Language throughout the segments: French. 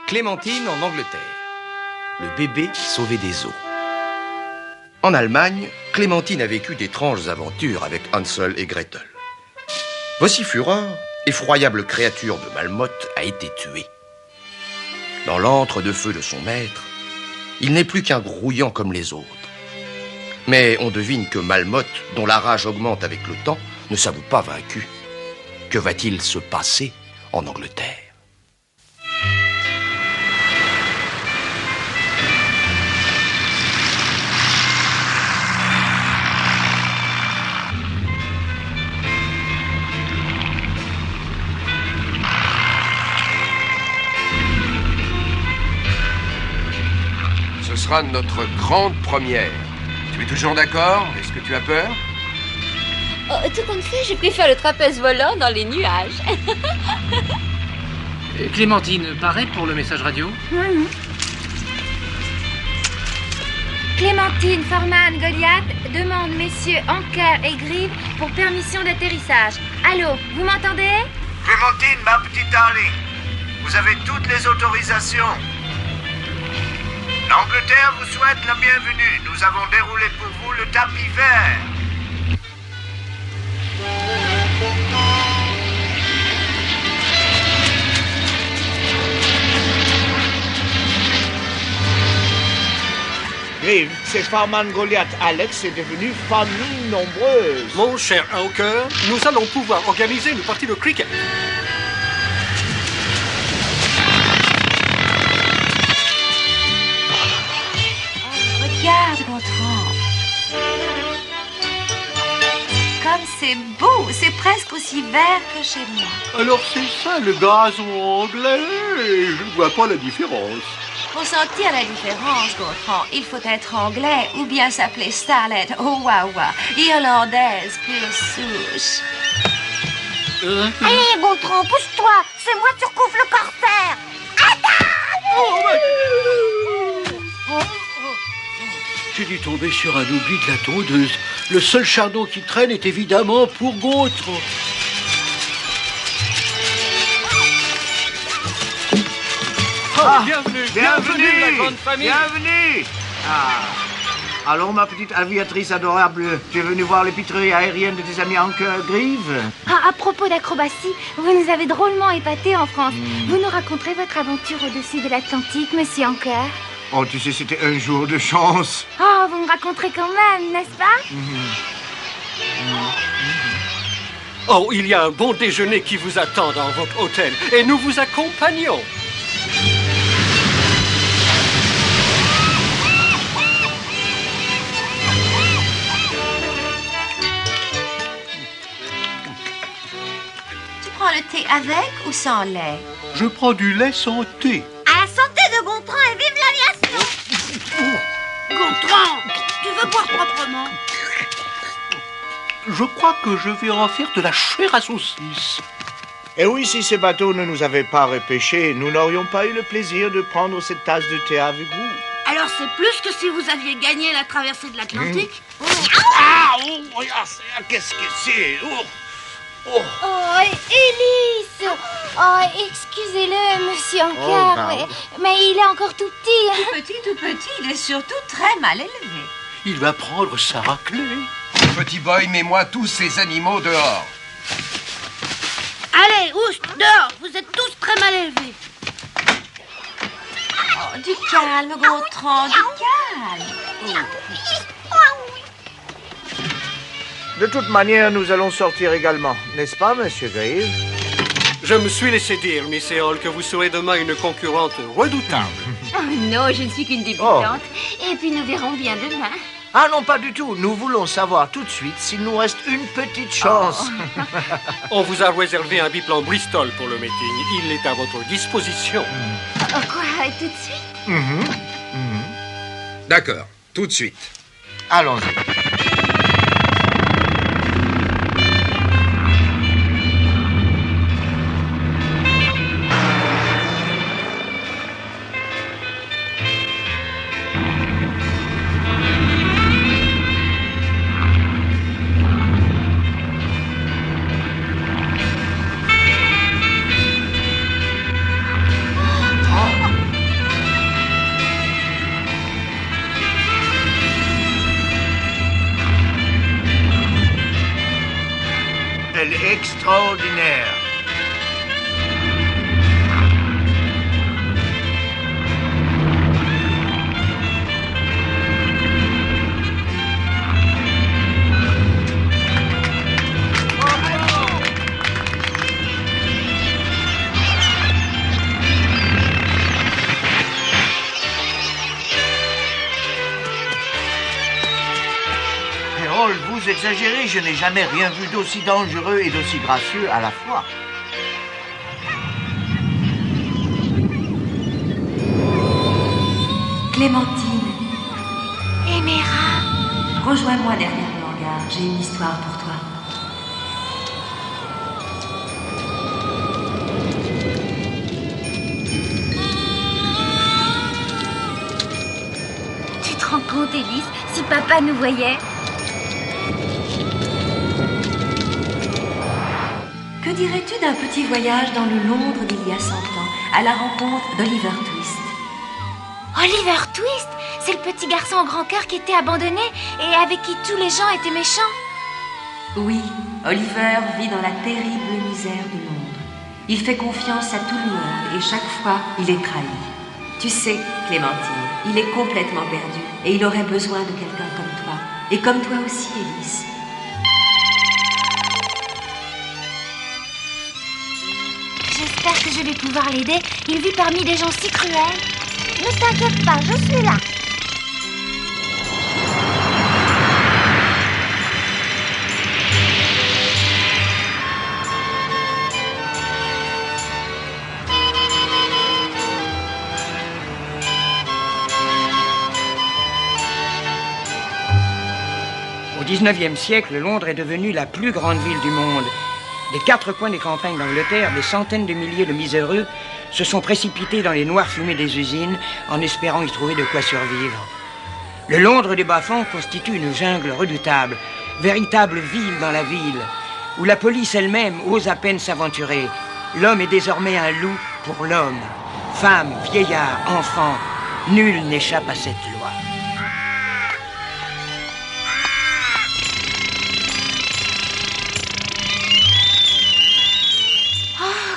Clémentine en Angleterre. Le bébé sauvé des eaux. En Allemagne, Clémentine a vécu d'étranges aventures avec Hansel et Gretel. Voici Fureur, effroyable créature de Malmotte, a été tuée. Dans l'antre de feu de son maître, il n'est plus qu'un grouillant comme les autres. Mais on devine que Malmotte, dont la rage augmente avec le temps, ne s'avoue pas vaincu. Que va-t-il se passer en Angleterre ? Ce sera notre grande première. Tu es toujours d'accord? Est-ce que tu as peur? Oh, tout compte fait, je préfère le trapèze volant dans les nuages. Clémentine, pareil pour le message radio? Clémentine, Forman, Goliath demande messieurs Anker et Grive pour permission d'atterrissage. Allô, vous m'entendez? Clémentine, ma petite darling, vous avez toutes les autorisations. L'Angleterre vous souhaite la bienvenue. Nous avons déroulé pour vous le tapis vert. Grive, c'est Farman Goliath. Alex est devenu famille nombreuse. Mon cher Anker, nous allons pouvoir organiser une partie de cricket. Regarde, Gontran. Comme c'est beau, c'est presque aussi vert que chez moi. Alors c'est ça le gazon anglais? Je ne vois pas la différence. Pour sentir la différence, Gontran, il faut être anglais ou bien s'appeler Starlet Owawa, irlandaise pure souche. Allez, Gontran, pousse-toi. C'est moi qui recouvre le corsaire. J'ai dû tomber sur un oubli de la tondeuse. Le seul chardon qui traîne est évidemment pour Gontran. Bienvenue, la grande famille. Bienvenue. Alors, ma petite aviatrice adorable, tu es venue voir les pitreries aériennes de tes amis Anker Grive? À propos d'acrobatie, vous nous avez drôlement épatés en France. Vous nous raconterez votre aventure au-dessus de l'Atlantique, monsieur Anker? Oh, tu sais, c'était un jour de chance. Oh, vous me raconterez quand même, n'est-ce pas? Oh, il y a un bon déjeuner qui vous attend dans votre hôtel et nous vous accompagnons. Tu prends le thé avec ou sans lait? Je prends du lait sans thé. À la santé de Gontran et vive l'aviation. Gontran, tu veux boire proprement? Je crois que je vais en faire de la chair à saucisse. Et oui, si ces bateaux ne nous avaient pas repêchés, nous n'aurions pas eu le plaisir de prendre cette tasse de thé avec vous. Alors c'est plus que si vous aviez gagné la traversée de l'Atlantique? Qu'est-ce que c'est? Oh, Élise! Oh, excusez-le, monsieur Anker, mais il est encore tout petit. Tout petit, il est surtout très mal élevé. Il va prendre sa raclée. Petit boy, mets-moi tous ces animaux dehors. Allez, oust, dehors. Vous êtes tous très mal élevés. Oh, du calme, Gontran, du calme. De toute manière, nous allons sortir également, n'est-ce pas, monsieur Grive? Je me suis laissé dire, Miss Earl, que vous serez demain une concurrente redoutable. Oh non, je ne suis qu'une débutante. Et puis nous verrons bien demain. Ah non, pas du tout. Nous voulons savoir tout de suite s'il nous reste une petite chance. On vous a réservé un biplan Bristol pour le meeting. Il est à votre disposition. Oh, quoi, tout de suite? D'accord, tout de suite. Allons-y. extraordinaire. Vous exagérez, je n'ai jamais rien vu d'aussi dangereux et d'aussi gracieux à la fois. Clémentine. Éméra. Rejoins-moi derrière le hangar, j'ai une histoire pour toi. Tu te rends compte, Élise, si papa nous voyait? Que dirais-tu d'un petit voyage dans le Londres d'il y a 100 ans, à la rencontre d'Oliver Twist? Oliver Twist, c'est le petit garçon au grand cœur qui était abandonné et avec qui tous les gens étaient méchants. Oui, Oliver vit dans la terrible misère de Londres. Il fait confiance à tout le monde et chaque fois, il est trahi. Tu sais, Clémentine, il est complètement perdu et il aurait besoin de quelqu'un comme toi. Et comme toi aussi, Élise. J'espère que je vais pouvoir l'aider. Il vit parmi des gens si cruels. Ne t'inquiète pas, je suis là. Au XIXe siècle, Londres est devenue la plus grande ville du monde. Des quatre coins des campagnes d'Angleterre, des centaines de milliers de miséreux se sont précipités dans les noires fumées des usines en espérant y trouver de quoi survivre. Le Londres des bas-fonds constitue une jungle redoutable, véritable ville dans la ville, où la police elle-même ose à peine s'aventurer. L'homme est désormais un loup pour l'homme. Femmes, vieillards, enfants, nul n'échappe à cette loi.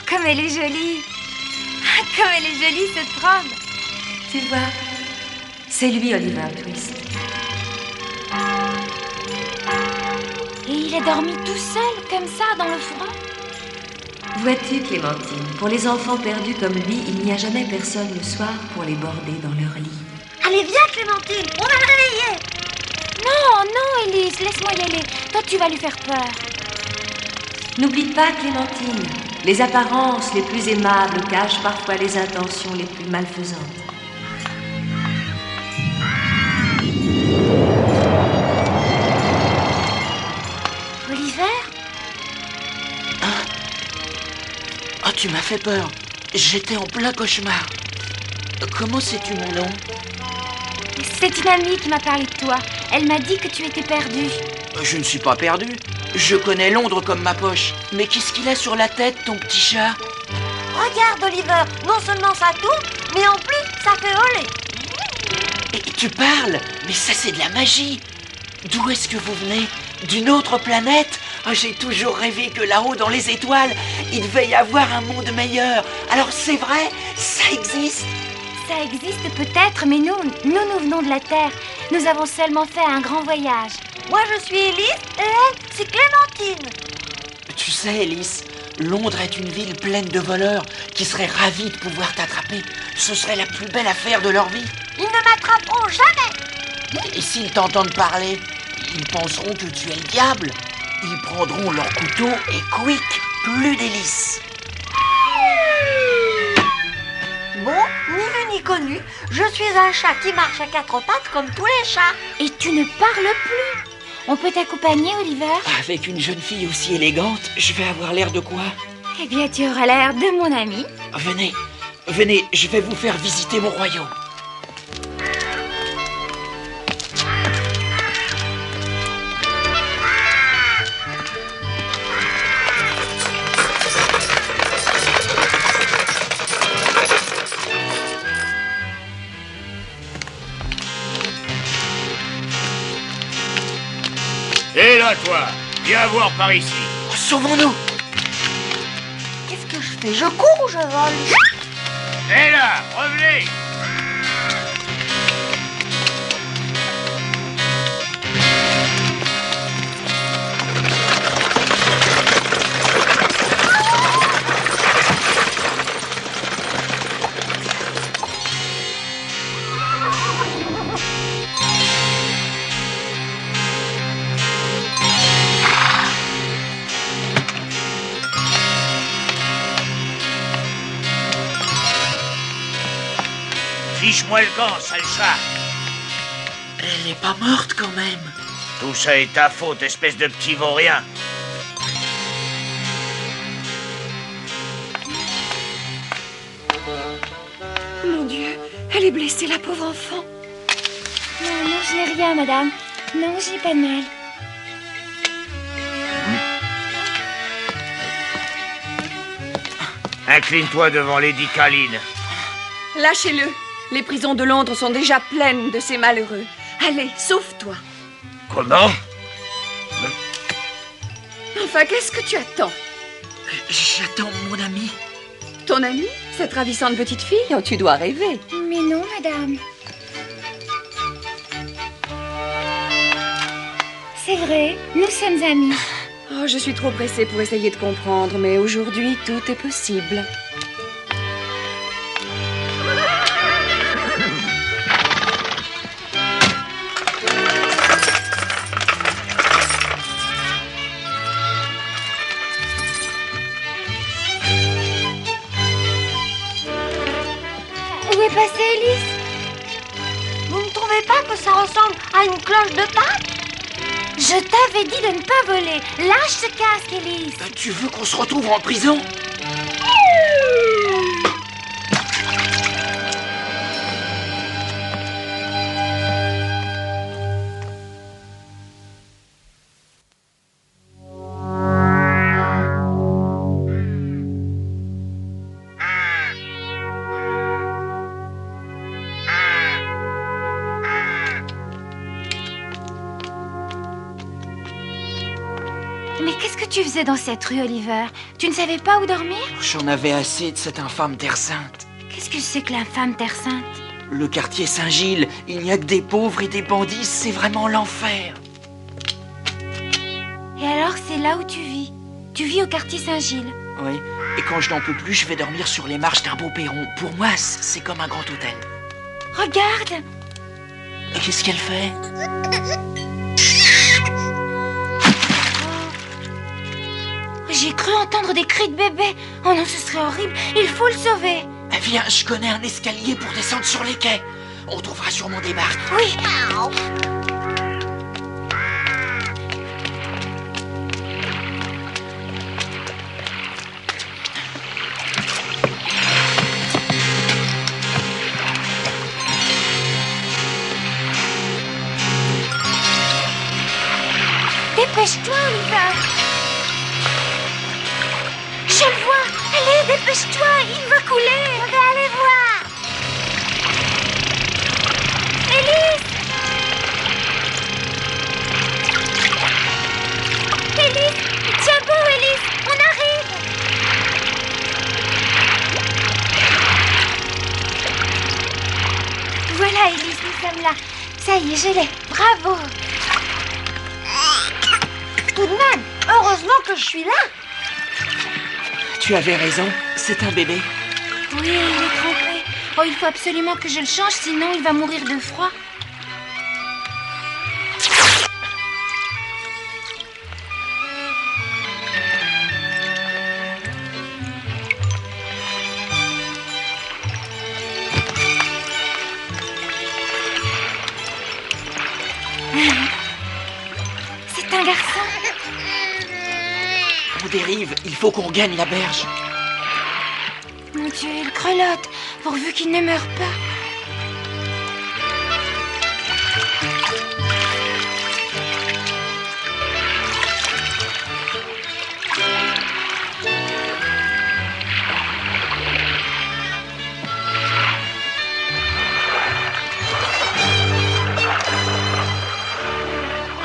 Comme elle est jolie. Comme elle est jolie, cette robe. Tu vois, c'est lui, Oliver Twist. Et il est dormi tout seul, comme ça, dans le froid. Vois-tu, Clémentine, pour les enfants perdus comme lui, il n'y a jamais personne le soir pour les border dans leur lit. Allez, viens, Clémentine, on va le réveiller. Non, non, Élise, laisse-moi y aller. Toi, tu vas lui faire peur. N'oublie pas, Clémentine, les apparences les plus aimables cachent parfois les intentions les plus malfaisantes. Oliver? Oh, tu m'as fait peur. J'étais en plein cauchemar. Comment sais-tu mon nom? C'est une amie qui m'a parlé de toi. Elle m'a dit que tu étais perdu. Je ne suis pas perdu. Je connais Londres comme ma poche. Mais qu'est-ce qu'il a sur la tête, ton petit chat? Regarde, Oliver, non seulement ça tourne, mais en plus, ça fait voler. Et tu parles? Mais ça, c'est de la magie. D'où est-ce que vous venez? D'une autre planète? Oh, j'ai toujours rêvé que là-haut, dans les étoiles, il devait y avoir un monde meilleur. Alors, c'est vrai? Ça existe? Ça existe peut-être, mais nous venons de la Terre. Nous avons seulement fait un grand voyage. Moi, je suis Élise et elle, c'est Clémentine. Tu sais, Élise, Londres est une ville pleine de voleurs qui seraient ravis de pouvoir t'attraper. Ce serait la plus belle affaire de leur vie. Ils ne m'attraperont jamais. Et s'ils t'entendent parler, ils penseront que tu es le diable. Ils prendront leur couteau et quick, plus d'hélice. Bon, ni vu ni connu, je suis un chat qui marche à quatre pattes comme tous les chats. Et tu ne parles plus. On peut t'accompagner, Oliver? Avec une jeune fille aussi élégante, je vais avoir l'air de quoi? Eh bien, tu auras l'air de mon ami. Venez, venez, je vais vous faire visiter mon royaume. Et là, toi, viens voir par ici. Sauvons-nous! acheter. Je cours ou je vole? Hé là, revenez! Fiche-moi le camp, sale chat. Elle est pas morte quand même. Tout ça est ta faute, espèce de petit vaurien. Mon Dieu, elle est blessée, la pauvre enfant. Non, je n'ai rien, madame. Non, j'ai pas de mal. Incline-toi devant Lady Caline. Lâchez-le. Les prisons de Londres sont déjà pleines de ces malheureux. Allez, sauve-toi. Comment? Enfin, qu'est-ce que tu attends? J'attends mon ami. Ton amie? Cette ravissante petite fille? Oh, tu dois rêver. Mais non, madame. C'est vrai, nous sommes amis. Oh, je suis trop pressée pour essayer de comprendre, mais aujourd'hui, tout est possible. Où est passée Alice? Vous ne trouvez pas que ça ressemble à une cloche de Pâques? Je t'avais dit de ne pas voler. Lâche ce casque, Alice. Tu veux qu'on se retrouve en prison? Mais qu'est-ce que tu faisais dans cette rue, Oliver? Tu ne savais pas où dormir? J'en avais assez de cette infâme Terre Sainte. Qu'est-ce que c'est que l'infâme Terre Sainte? Le quartier Saint-Gilles, il n'y a que des pauvres et des bandits, c'est vraiment l'enfer. Et alors, c'est là où tu vis? Tu vis au quartier Saint-Gilles? Oui, et quand je n'en peux plus, je vais dormir sur les marches d'un beau perron. Pour moi, c'est comme un grand hôtel. Regarde! Et qu'est-ce qu'elle fait? J'ai cru entendre des cris de bébé. Oh non, ce serait horrible. Il faut le sauver. Eh viens, je connais un escalier pour descendre sur les quais. On trouvera sûrement des barques. Oui. Dépêche-toi, Oliver. Je le vois. Allez, dépêche-toi. Il va couler. Je vais aller voir. Élise. Élise. Tiens bon, Élise. On arrive. Voilà, Élise, nous sommes là. Ça y est, je l'ai. Bravo. Tout de même, heureusement que je suis là. Tu avais raison, c'est un bébé. Oui, il est trempé. Oh, il faut absolument que je le change, sinon il va mourir de froid. C'est un garçon. On dérive, il faut qu'on gagne la berge. Mon Dieu, il grelotte, pourvu qu'il ne meure pas.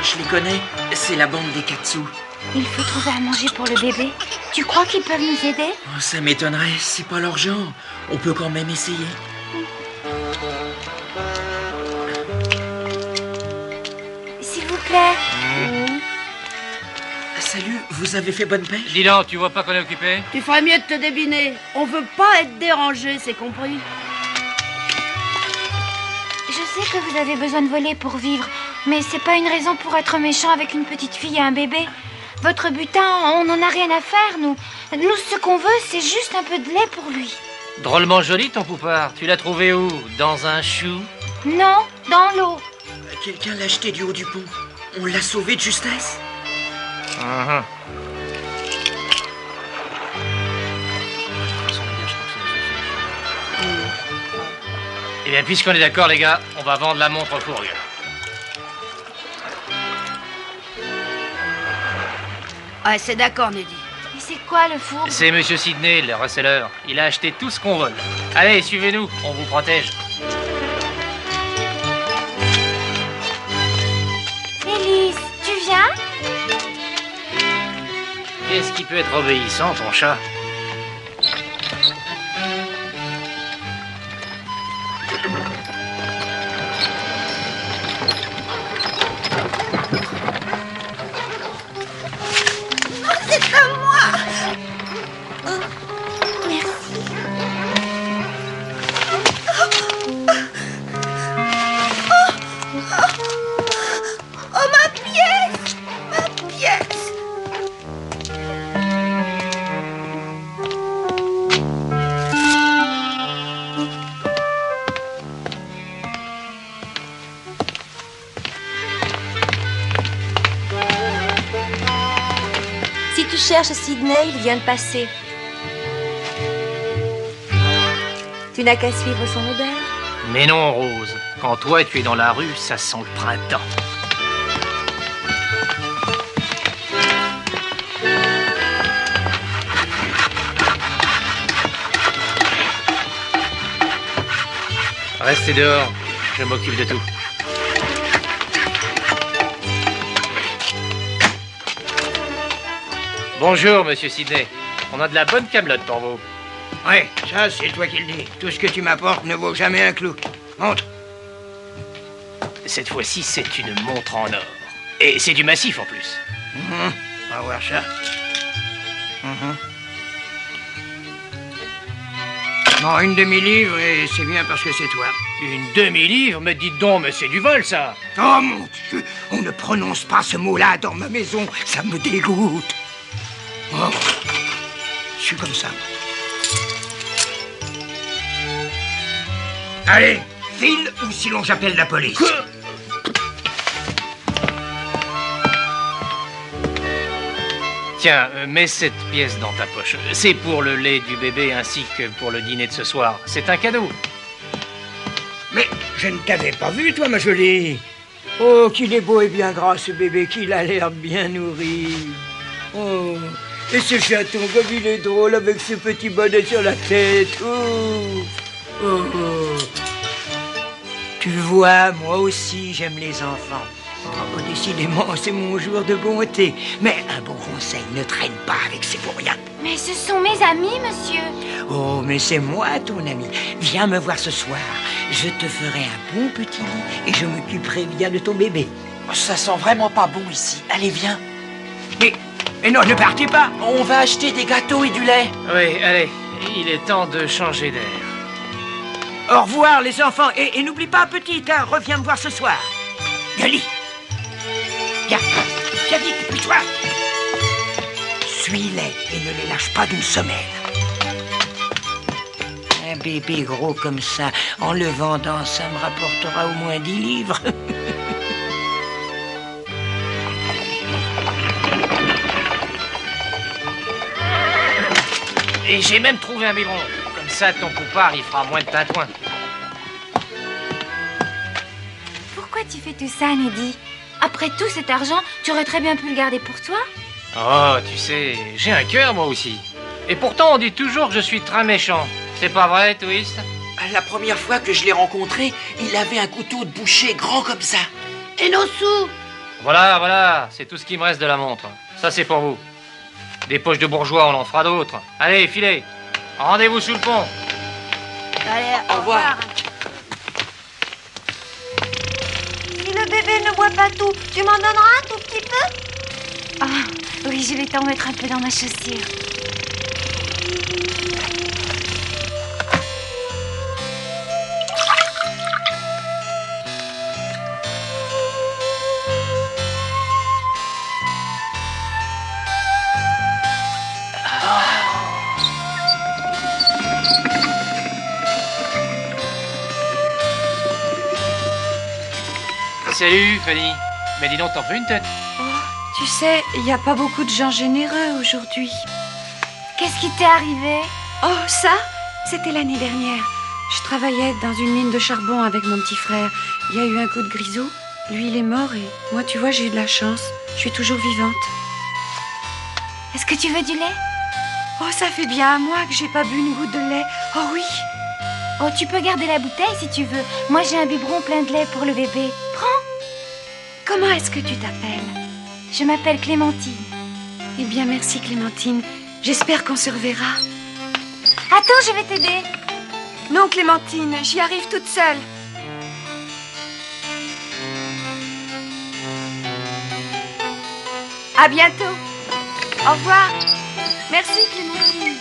Je les connais, c'est la bande des Katsu. Il faut trouver à manger pour le bébé. Tu crois qu'ils peuvent nous aider? Oh, ça m'étonnerait, c'est pas leur genre. On peut quand même essayer. S'il vous plaît. Salut, vous avez fait bonne pêche? Dis donc, tu vois pas qu'on est occupé? Tu ferais mieux de te débiner. On veut pas être dérangé, c'est compris. Je sais que vous avez besoin de voler pour vivre, mais c'est pas une raison pour être méchant avec une petite fille et un bébé. Votre butin, on n'en a rien à faire, nous. Nous, ce qu'on veut, c'est juste un peu de lait pour lui. Drôlement joli ton poupard. Tu l'as trouvé où? Dans un chou? Non, dans l'eau. Quelqu'un l'a acheté du haut du pont. On l'a sauvé de justesse. Eh bien, puisqu'on est d'accord, les gars, on va vendre la montre au fourgue. Ouais, c'est d'accord, Neddy. Et c'est quoi le four? C'est Monsieur Sidney, le receleur. Il a acheté tout ce qu'on vole. Allez, suivez-nous, on vous protège. Élise, tu viens? Qu'est-ce qui peut être obéissant, ton chat? C'est à moi. Merci. Oh, ma pièce. Ma pièce. Si tu cherches Sidney, il vient de passer. Tu n'as qu'à suivre son auberge. Mais non, Rose. Quand toi, tu es dans la rue, ça sent le printemps. Restez dehors. Je m'occupe de tout. Bonjour, Monsieur Sidney. On a de la bonne camelote pour vous. Ouais, ça, c'est toi qui le dis. Tout ce que tu m'apportes ne vaut jamais un clou. Montre. Cette fois-ci, c'est une montre en or. Et c'est du massif en plus. On va voir ça. Bon, une demi-livre et c'est bien parce que c'est toi. Une demi-livre? Mais dites donc, mais c'est du vol, ça. Oh mon Dieu, on ne prononce pas ce mot-là dans ma maison. Ça me dégoûte. Oh, je suis comme ça. Allez, file ou sinon j'appelle la police. Tiens, mets cette pièce dans ta poche. C'est pour le lait du bébé ainsi que pour le dîner de ce soir. C'est un cadeau. Mais je ne t'avais pas vu, toi, ma jolie. Oh, qu'il est beau et bien gras, ce bébé, qu'il a l'air bien nourri. Oh, et ce chaton, comme il est drôle avec ce petit bonnet sur la tête. Oh. Tu vois, moi aussi, j'aime les enfants. Oh, décidément, c'est mon jour de bonté. Mais un bon conseil ne traîne pas avec ces pour rien. Mais ce sont mes amis, monsieur. Oh, mais c'est moi, ton ami. Viens me voir ce soir. Je te ferai un bon petit lit et je m'occuperai bien de ton bébé. Oh, ça sent vraiment pas bon ici. Allez, viens. Mais non, ne partez pas. On va acheter des gâteaux et du lait. Oui, allez. Il est temps de changer d'air. Au revoir, les enfants. Et n'oublie pas, petite, hein, reviens me voir ce soir. Gali. Viens, viens vite, puis-toi. Suis-les et ne les lâche pas d'une semelle. Un bébé gros comme ça, en le vendant, ça me rapportera au moins 10 livres. Et j'ai même trouvé un biberon. Comme ça, ton poupard, il fera moins de tintouin. Pourquoi tu fais tout ça, Neddy? Après tout cet argent, tu aurais très bien pu le garder pour toi. Oh, tu sais, j'ai un cœur, moi aussi. Et pourtant, on dit toujours que je suis très méchant. C'est pas vrai, Twist? La première fois que je l'ai rencontré, il avait un couteau de boucher grand comme ça. Et nos sous? Voilà, c'est tout ce qui me reste de la montre. Ça, c'est pour vous. Des poches de bourgeois, on en fera d'autres. Allez, filez. Rendez-vous sous le pont. Allez, Au revoir. Si le bébé ne boit pas tout, tu m'en donneras un tout petit peu? Ah, oui, je vais t'en mettre un peu dans ma chaussure. Salut, Fanny. Mais dis donc, t'en fais une tête. Tu sais, il n'y a pas beaucoup de gens généreux aujourd'hui. Qu'est-ce qui t'est arrivé? Oh, ça, c'était l'année dernière. Je travaillais dans une mine de charbon avec mon petit frère. Il y a eu un coup de grisou. Lui, il est mort et moi, tu vois, j'ai eu de la chance. Je suis toujours vivante. Est-ce que tu veux du lait? Oh, ça fait bien un mois que j'ai pas bu une goutte de lait. Oh oui. Oh, tu peux garder la bouteille si tu veux. Moi, j'ai un biberon plein de lait pour le bébé. Prends. Comment est-ce que tu t'appelles? Je m'appelle Clémentine. Eh bien, merci Clémentine. J'espère qu'on se reverra. Attends, je vais t'aider. Non, Clémentine, j'y arrive toute seule. À bientôt. Au revoir. Merci Clémentine.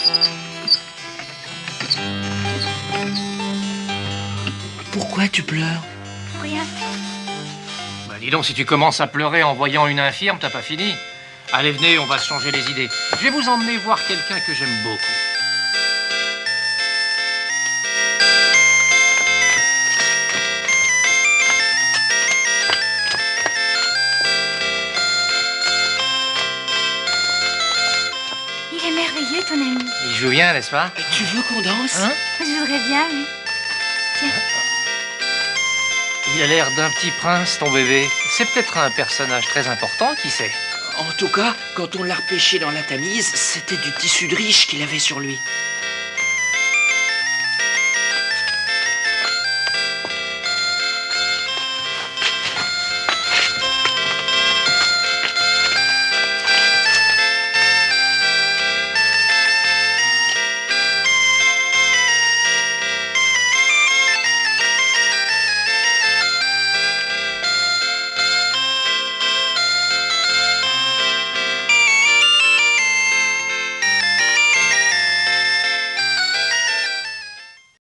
Pourquoi tu pleures? Pour rien. Bah dis donc, si tu commences à pleurer en voyant une infirme, t'as pas fini. Allez, venez, on va se changer les idées. Je vais vous emmener voir quelqu'un que j'aime beaucoup. Il est merveilleux, ton ami. Il joue bien, n'est-ce pas? Tu veux qu'on danse? Hein? Je voudrais bien, oui. Tiens. Il a l'air d'un petit prince, ton bébé. C'est peut-être un personnage très important, qui sait? En tout cas, quand on l'a repêché dans la Tamise, c'était du tissu de riche qu'il avait sur lui.